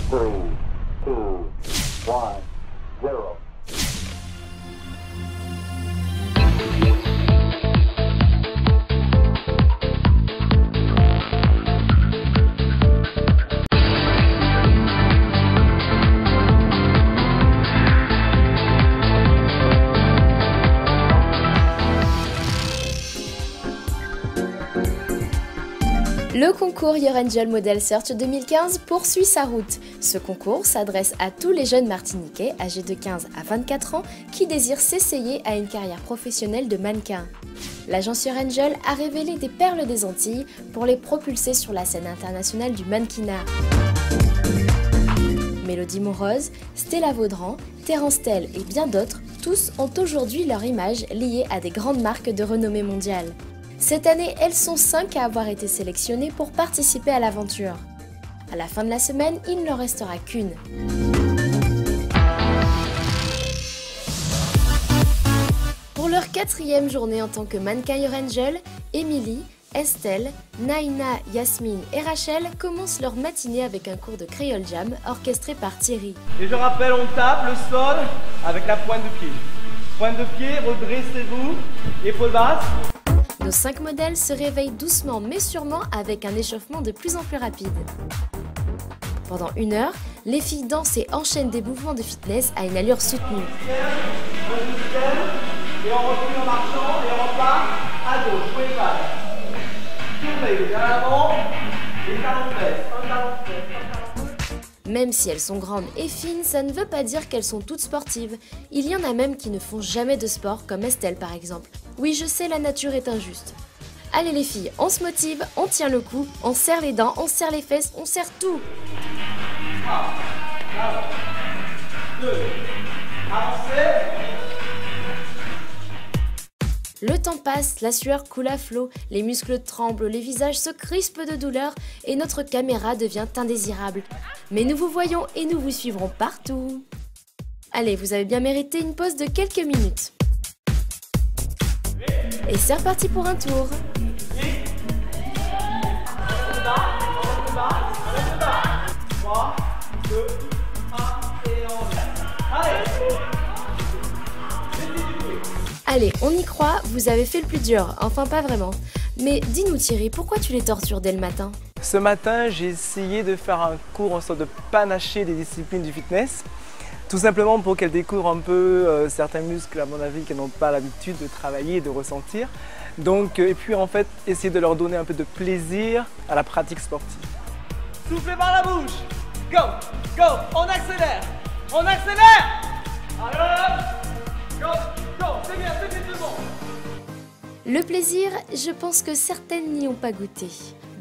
3, 2, 1, 0. Le concours Your Angel Model Search 2015 poursuit sa route. Ce concours s'adresse à tous les jeunes martiniquais âgés de 15 à 24 ans qui désirent s'essayer à une carrière professionnelle de mannequin. L'agence Your Angel a révélé des perles des Antilles pour les propulser sur la scène internationale du mannequinat. Mélodie Morose, Stella Vaudran, Terence Tell et bien d'autres, tous ont aujourd'hui leur image liée à des grandes marques de renommée mondiale. Cette année, elles sont 5 à avoir été sélectionnées pour participer à l'aventure. À la fin de la semaine, il ne leur restera qu'une. Pour leur 4e journée en tant que mannequin Your Angel, Émilie, Estelle, Naïna, Yasmine et Rachel commencent leur matinée avec un cours de créole jam orchestré par Thierry. Et je rappelle, on tape le sol avec la pointe de pied. Pointe de pied, redressez-vous, épaules basses. Nos 5 modèles se réveillent doucement mais sûrement avec un échauffement de plus en plus rapide. Pendant 1 heure, les filles dansent et enchaînent des mouvements de fitness à une allure soutenue. Et on recule en marchant et on repart à gauche, vous pouvez pas. Tournez vers l'avant, les talons de fesses, un talon de fesses, un talon de fesses. Même si elles sont grandes et fines, ça ne veut pas dire qu'elles sont toutes sportives. Il y en a même qui ne font jamais de sport, comme Estelle par exemple. Oui, je sais, la nature est injuste. Allez les filles, on se motive, on tient le coup, on serre les dents, on serre les fesses, on serre tout. 1, 2, avancez. Le temps passe, la sueur coule à flot, les muscles tremblent, les visages se crispent de douleur et notre caméra devient indésirable. Mais nous vous voyons et nous vous suivrons partout. Allez, vous avez bien mérité une pause de quelques minutes. Et c'est reparti pour un tour. 3, 2, 1 et on allez. Allez, on y croit, vous avez fait le plus dur, enfin pas vraiment. Mais dis-nous Thierry, pourquoi tu les tortures dès le matin? Ce matin, j'ai essayé de faire un cours en sorte de panacher des disciplines du fitness. Tout simplement pour qu'elles découvrent un peu certains muscles, à mon avis, qu'elles n'ont pas l'habitude de travailler et de ressentir. Donc, et puis en fait, essayer de leur donner un peu de plaisir à la pratique sportive. Soufflez par la bouche. Go, go, on accélère. On accélère. Alors, go, go, c'est bien tout le monde. Le plaisir, je pense que certaines n'y ont pas goûté.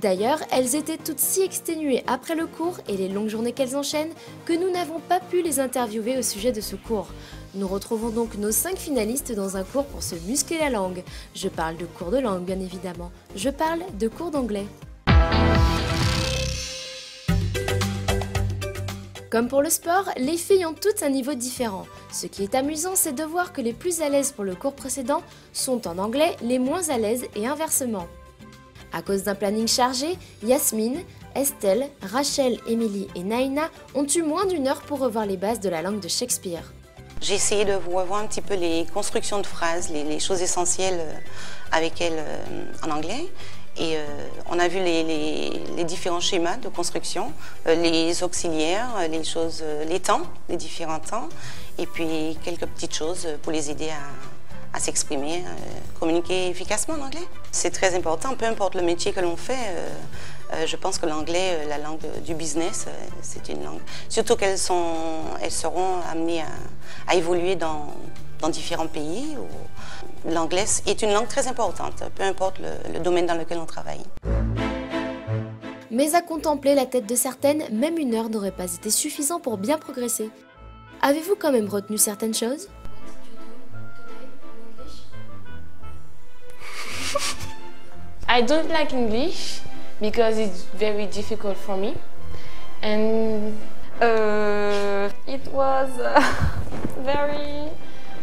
D'ailleurs, elles étaient toutes si exténuées après le cours et les longues journées qu'elles enchaînent que nous n'avons pas pu les interviewer au sujet de ce cours. Nous retrouvons donc nos 5 finalistes dans un cours pour se muscler la langue. Je parle de cours de langue bien évidemment. Je parle de cours d'anglais. Comme pour le sport, les filles ont toutes un niveau différent. Ce qui est amusant, c'est de voir que les plus à l'aise pour le cours précédent sont en anglais les moins à l'aise et inversement. À cause d'un planning chargé, Yasmine, Estelle, Rachel, Émilie et Naïna ont eu moins d'1 heure pour revoir les bases de la langue de Shakespeare. J'ai essayé de revoir un petit peu les constructions de phrases, les choses essentielles avec elles en anglais. Et on a vu les différents schémas de construction, les auxiliaires, les temps, les différents temps, et puis quelques petites choses pour les aider à s'exprimer, communiquer efficacement en anglais. C'est très important, peu importe le métier que l'on fait. Je pense que l'anglais, la langue du business, c'est une langue. Surtout qu'elles seront amenées à évoluer dans différents pays. L'anglais est une langue très importante, peu importe le domaine dans lequel on travaille. Mais à contempler la tête de certaines, même 1 heure n'aurait pas été suffisant pour bien progresser. Avez-vous quand même retenu certaines choses? I don't like English because it's very difficult for me, and it was very.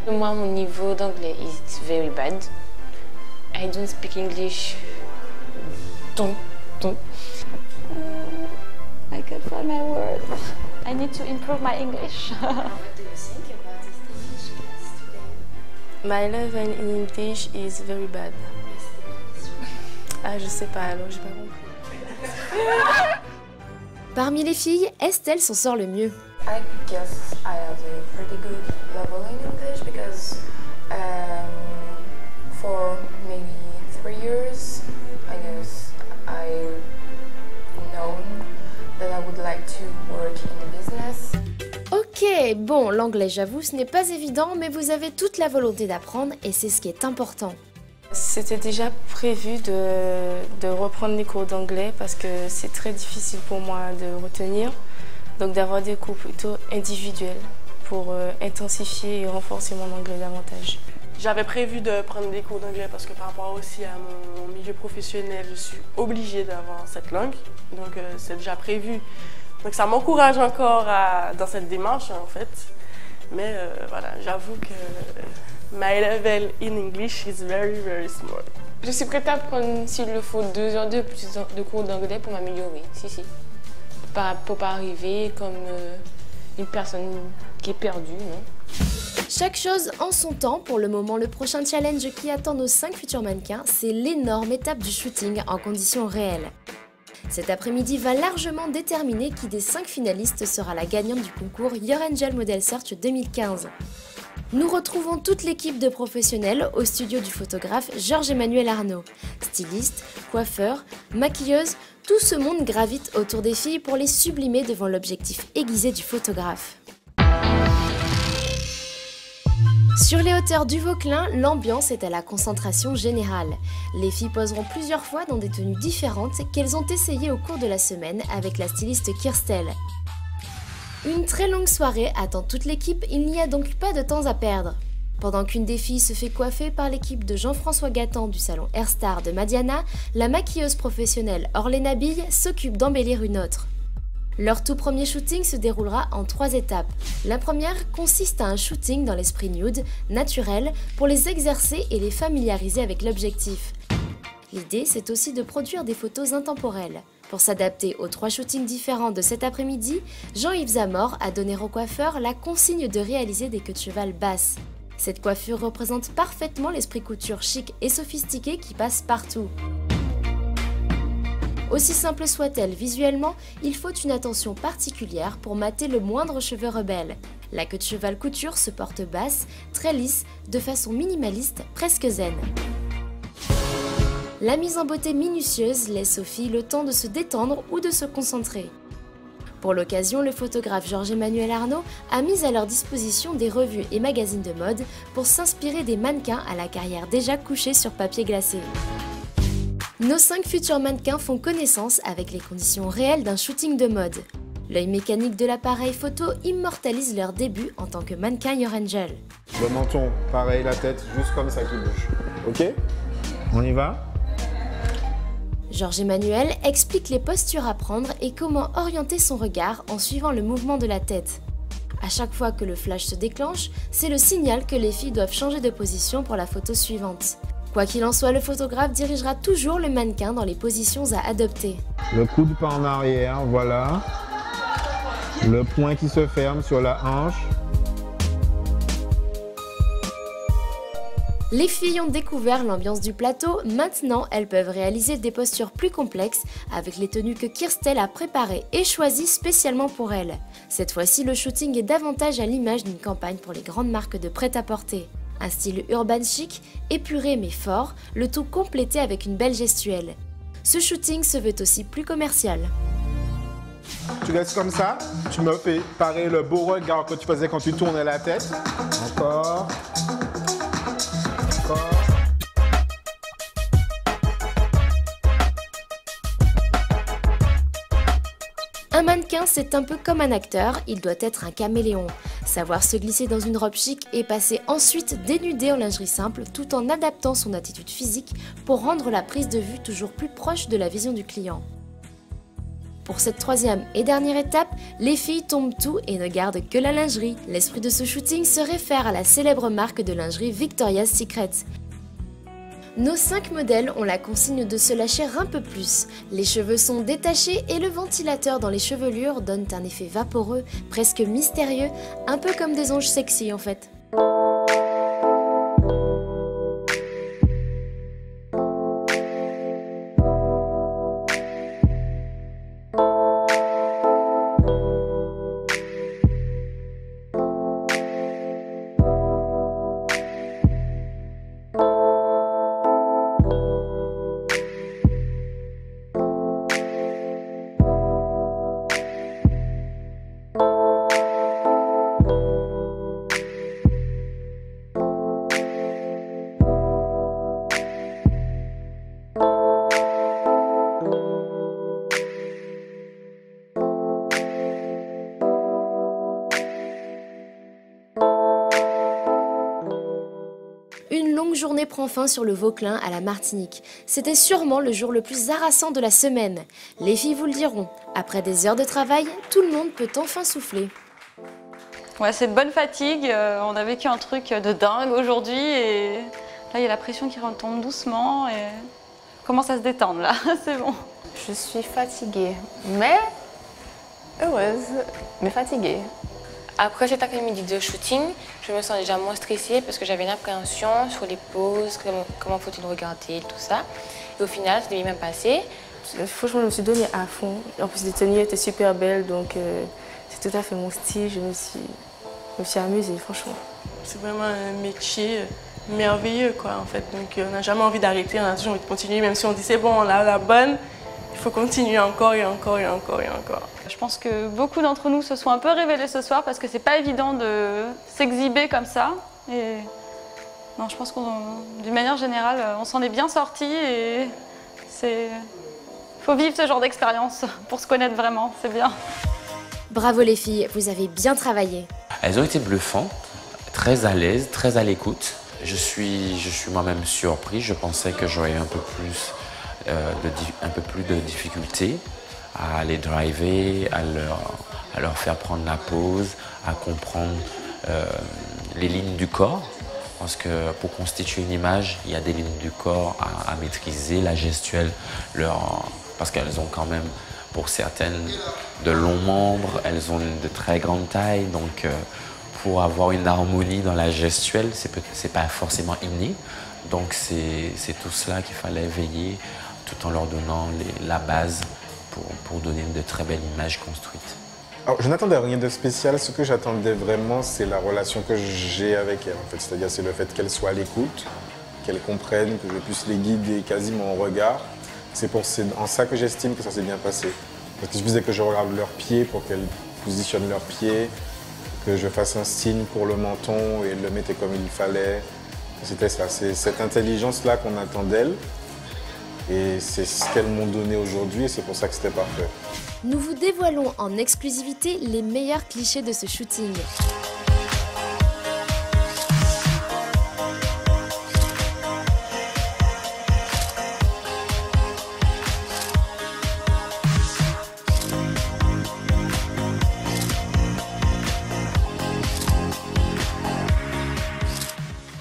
Moi, mon niveau d'anglais is very bad. I don't speak English. Don't. I can't find my words. I need to improve my English. What do you think about this English class today? My level in English is very bad. Ah, je sais pas, alors j'ai pas compris. Parmi les filles, Estelle s'en sort le mieux. I guess I have a pretty good level in English because for maybe 3 years, I guess I've known that I would like to work in the business. Ok, bon, l'anglais j'avoue ce n'est pas évident, mais vous avez toute la volonté d'apprendre et c'est ce qui est important. C'était déjà prévu de reprendre les cours d'anglais parce que c'est très difficile pour moi de retenir. Donc d'avoir des cours plutôt individuels pour intensifier et renforcer mon anglais davantage. J'avais prévu de prendre des cours d'anglais parce que par rapport aussi à mon milieu professionnel, je suis obligée d'avoir cette langue. Donc c'est déjà prévu. Donc ça m'encourage encore dans cette démarche en fait. Mais voilà, j'avoue que my level in English is very very small. Je suis prête à prendre, s'il le faut, 2 heures de plus de cours d'anglais pour m'améliorer. Si. Pour pas arriver comme une personne qui est perdue, non? Chaque chose en son temps. Pour le moment, le prochain challenge qui attend nos 5 futurs mannequins, c'est l'énorme étape du shooting en conditions réelles. Cet après-midi va largement déterminer qui des 5 finalistes sera la gagnante du concours Your Angel Model Search 2015. Nous retrouvons toute l'équipe de professionnels au studio du photographe Georges-Emmanuel Arnaud. Styliste, coiffeur, maquilleuse, tout ce monde gravite autour des filles pour les sublimer devant l'objectif aiguisé du photographe. Sur les hauteurs du Vauclin, l'ambiance est à la concentration générale. Les filles poseront plusieurs fois dans des tenues différentes qu'elles ont essayées au cours de la semaine avec la styliste Kirstel. Une très longue soirée attend toute l'équipe, il n'y a donc pas de temps à perdre. Pendant qu'une des filles se fait coiffer par l'équipe de Jean-François Gattan du salon Airstar de Madiana, la maquilleuse professionnelle Orléna Bille s'occupe d'embellir une autre. Leur tout premier shooting se déroulera en 3 étapes. La première consiste à un shooting dans l'esprit nude, naturel, pour les exercer et les familiariser avec l'objectif. L'idée, c'est aussi de produire des photos intemporelles. Pour s'adapter aux 3 shootings différents de cet après-midi, Jean-Yves Zamor a donné au coiffeur la consigne de réaliser des queues de cheval basses. Cette coiffure représente parfaitement l'esprit couture chic et sophistiqué qui passe partout. Aussi simple soit-elle visuellement, il faut une attention particulière pour mater le moindre cheveu rebelle. La queue de cheval couture se porte basse, très lisse, de façon minimaliste, presque zen. La mise en beauté minutieuse laisse aux filles le temps de se détendre ou de se concentrer. Pour l'occasion, le photographe Georges-Emmanuel Arnaud a mis à leur disposition des revues et magazines de mode pour s'inspirer des mannequins à la carrière déjà couchée sur papier glacé. Nos 5 futurs mannequins font connaissance avec les conditions réelles d'un shooting de mode. L'œil mécanique de l'appareil photo immortalise leur début en tant que mannequin Your Angel. Le menton, pareil, la tête, juste comme ça qui bouge. Ok? On y va? Georges-Emmanuel explique les postures à prendre et comment orienter son regard en suivant le mouvement de la tête. À chaque fois que le flash se déclenche, c'est le signal que les filles doivent changer de position pour la photo suivante. Quoi qu'il en soit, le photographe dirigera toujours le mannequin dans les positions à adopter. Le coude pas en arrière, voilà. Le poing qui se ferme sur la hanche. Les filles ont découvert l'ambiance du plateau, maintenant elles peuvent réaliser des postures plus complexes avec les tenues que Kirstel a préparées et choisies spécialement pour elles. Cette fois-ci, le shooting est davantage à l'image d'une campagne pour les grandes marques de prêt-à-porter. Un style urban chic, épuré mais fort, le tout complété avec une belle gestuelle. Ce shooting se veut aussi plus commercial. Tu restes comme ça, tu me fais pareil le beau regard que tu faisais quand tu tournais la tête. Encore. Encore. Un mannequin, c'est un peu comme un acteur, il doit être un caméléon. Savoir se glisser dans une robe chic et passer ensuite dénudé en lingerie simple tout en adaptant son attitude physique pour rendre la prise de vue toujours plus proche de la vision du client. Pour cette 3e et dernière étape, les filles tombent tout et ne gardent que la lingerie. L'esprit de ce shooting se réfère à la célèbre marque de lingerie Victoria's Secret. Nos 5 modèles ont la consigne de se lâcher un peu plus. Les cheveux sont détachés et le ventilateur dans les chevelures donne un effet vaporeux, presque mystérieux, un peu comme des anges sexy en fait. Une longue journée prend fin sur le Vauclin à la Martinique. C'était sûrement le jour le plus harassant de la semaine. Les filles vous le diront, après des heures de travail, tout le monde peut enfin souffler. Ouais, c'est une bonne fatigue, on a vécu un truc de dingue aujourd'hui et là il y a la pression qui retombe doucement et on commence à se détendre là, c'est bon. Je suis fatiguée, mais heureuse, mais fatiguée. Après cet après-midi de shooting, je me sens déjà moins stressée parce que j'avais une appréhension sur les poses, comment faut-il regarder, tout ça. Et au final, ça s'est bien passé. Franchement, je me suis donnée à fond. En plus, les tenues étaient super belles, donc c'est tout à fait mon style. Je me suis amusée, franchement. C'est vraiment un métier merveilleux, quoi, en fait. Donc, on n'a jamais envie d'arrêter, on a toujours envie de continuer, même si on dit c'est bon, on a la bonne. Il faut continuer encore et encore et encore et encore. Je pense que beaucoup d'entre nous se sont un peu révélés ce soir parce que c'est pas évident de s'exhiber comme ça. Et non, je pense d'une manière générale, on s'en est bien sortis et faut vivre ce genre d'expérience pour se connaître vraiment, c'est bien. Bravo les filles, vous avez bien travaillé. Elles ont été bluffantes, très à l'aise, très à l'écoute. Je suis moi-même surpris, je pensais que j'aurais un peu plus de difficultés à les driver, à leur faire prendre la pause, à comprendre les lignes du corps. Parce que pour constituer une image, il y a des lignes du corps à maîtriser, la gestuelle, parce qu'elles ont quand même, pour certaines, de longs membres, elles ont de très grandes tailles, donc pour avoir une harmonie dans la gestuelle, c'est pas forcément inné. Donc c'est tout cela qu'il fallait veiller, tout en leur donnant la base pour donner de très belles images construites. Alors, je n'attendais rien de spécial. Ce que j'attendais vraiment, c'est la relation que j'ai avec elles. En fait. C'est-à-dire, c'est le fait qu'elles soient à l'écoute, qu'elles comprennent, que je puisse les guider quasiment au regard. C'est en ça que j'estime que ça s'est bien passé. Parce qu'il suffisait que je regarde leurs pieds pour qu'elles positionnent leurs pieds, que je fasse un signe pour le menton et elles le mettaient comme il fallait. C'était ça, c'est cette intelligence-là qu'on attend d'elles. Et c'est ce qu'elles m'ont donné aujourd'hui et c'est pour ça que c'était parfait. Nous vous dévoilons en exclusivité les meilleurs clichés de ce shooting.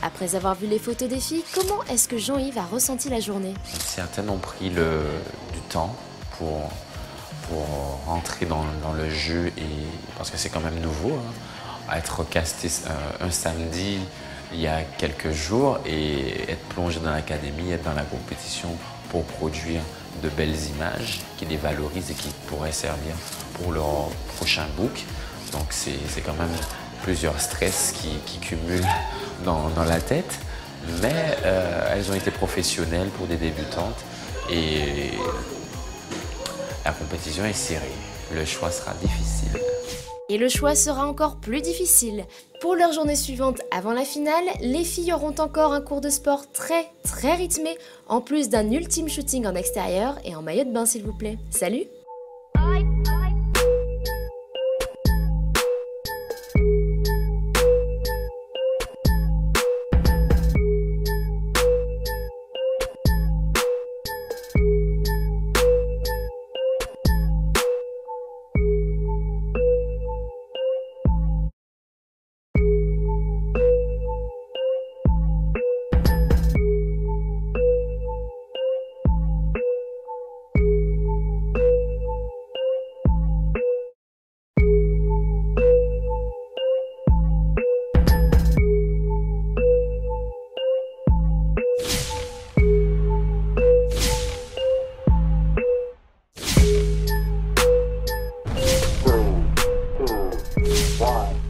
Après avoir vu les photos des filles, comment est-ce que Jean-Yves a ressenti la journée? Certaines ont pris du temps pour rentrer dans le jeu, parce que c'est quand même nouveau, hein, être casté un samedi il y a quelques jours et être plongé dans l'académie, être dans la compétition pour produire de belles images qui les valorisent et qui pourraient servir pour leur prochain book. Donc c'est quand même plusieurs stress qui cumulent dans la tête, mais elles ont été professionnelles pour des débutantes et la compétition est serrée. Le choix sera difficile. Et le choix sera encore plus difficile. Pour leur journée suivante avant la finale, les filles auront encore un cours de sport très rythmé, en plus d'un ultime shooting en extérieur et en maillot de bain s'il vous plaît. Salut! 1,